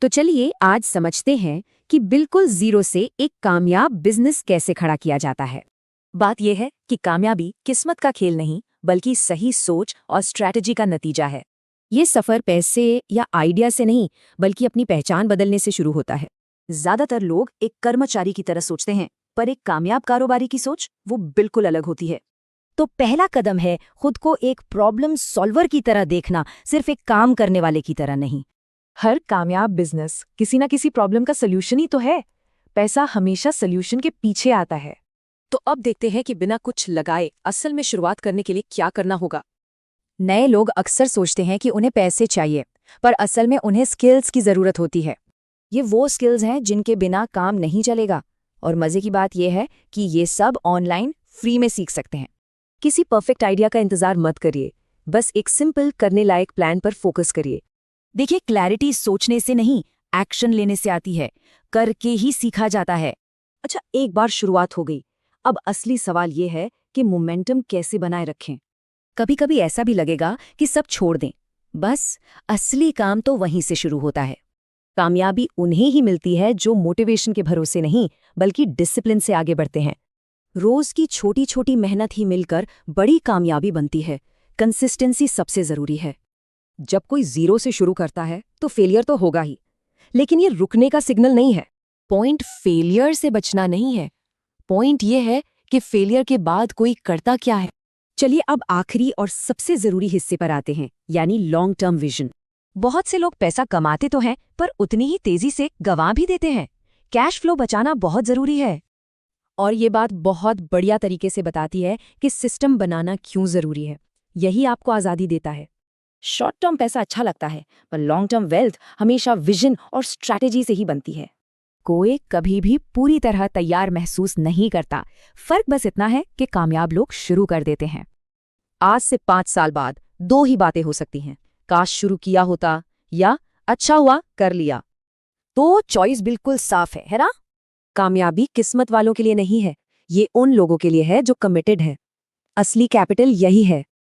तो चलिए आज समझते हैं कि बिल्कुल जीरो से एक कामयाब बिजनेस कैसे खड़ा किया जाता है। बात यह है कि कामयाबी किस्मत का खेल नहीं बल्कि सही सोच और स्ट्रैटेजी का नतीजा है। ये सफर पैसे या आइडिया से नहीं बल्कि अपनी पहचान बदलने से शुरू होता है। ज्यादातर लोग एक कर्मचारी की तरह सोचते हैं, पर एक कामयाब कारोबारी की सोच वो बिल्कुल अलग होती है। तो पहला कदम है खुद को एक प्रॉब्लम सॉल्वर की तरह देखना, सिर्फ एक काम करने वाले की तरह नहीं। हर कामयाब बिजनेस किसी ना किसी प्रॉब्लम का सल्यूशन ही तो है। पैसा हमेशा सल्यूशन के पीछे आता है। तो अब देखते हैं कि बिना कुछ लगाए असल में शुरुआत करने के लिए क्या करना होगा। नए लोग अक्सर सोचते हैं कि उन्हें पैसे चाहिए, पर असल में उन्हें स्किल्स की जरूरत होती है। ये वो स्किल्स हैं जिनके बिना काम नहीं चलेगा। और मजे की बात यह है कि ये सब ऑनलाइन फ्री में सीख सकते हैं। किसी परफेक्ट आइडिया का इंतजार मत करिए, बस एक सिंपल करने लायक प्लान पर फोकस करिए। देखिए, क्लैरिटी सोचने से नहीं, एक्शन लेने से आती है। करके ही सीखा जाता है। अच्छा, एक बार शुरुआत हो गई, अब असली सवाल ये है कि मोमेंटम कैसे बनाए रखें। कभी कभी ऐसा भी लगेगा कि सब छोड़ दें, बस असली काम तो वहीं से शुरू होता है। कामयाबी उन्हें ही मिलती है जो मोटिवेशन के भरोसे नहीं बल्कि डिसिप्लिन से आगे बढ़ते हैं। रोज की छोटी छोटी मेहनत ही मिलकर बड़ी कामयाबी बनती है। कंसिस्टेंसी सबसे जरूरी है। जब कोई जीरो से शुरू करता है तो फेलियर तो होगा ही, लेकिन ये रुकने का सिग्नल नहीं है। पॉइंट फेलियर से बचना नहीं है, पॉइंट ये है कि फेलियर के बाद कोई करता क्या है। चलिए अब आखिरी और सबसे जरूरी हिस्से पर आते हैं, यानी लॉन्ग टर्म विजन। बहुत से लोग पैसा कमाते तो हैं, पर उतनी ही तेजी से गंवा भी देते हैं। कैश फ्लो बचाना बहुत जरूरी है। और ये बात बहुत बढ़िया तरीके से बताती है कि सिस्टम बनाना क्यों जरूरी है। यही आपको आज़ादी देता है। शॉर्ट टर्म पैसा अच्छा लगता है, पर लॉन्ग टर्म वेल्थ हमेशा विजन और स्ट्रैटेजी से ही बनती है। कोई कभी भी पूरी तरह तैयार महसूस नहीं करता। फर्क बस इतना है कि कामयाब लोग शुरू कर देते हैं। आज से 5 साल बाद 2 ही बातें हो सकती हैं, काश शुरू किया होता या अच्छा हुआ कर लिया। तो चॉइस बिल्कुल साफ है ना? कामयाबी किस्मत वालों के लिए नहीं है, ये उन लोगों के लिए है जो कमिटेड है। असली कैपिटल यही है।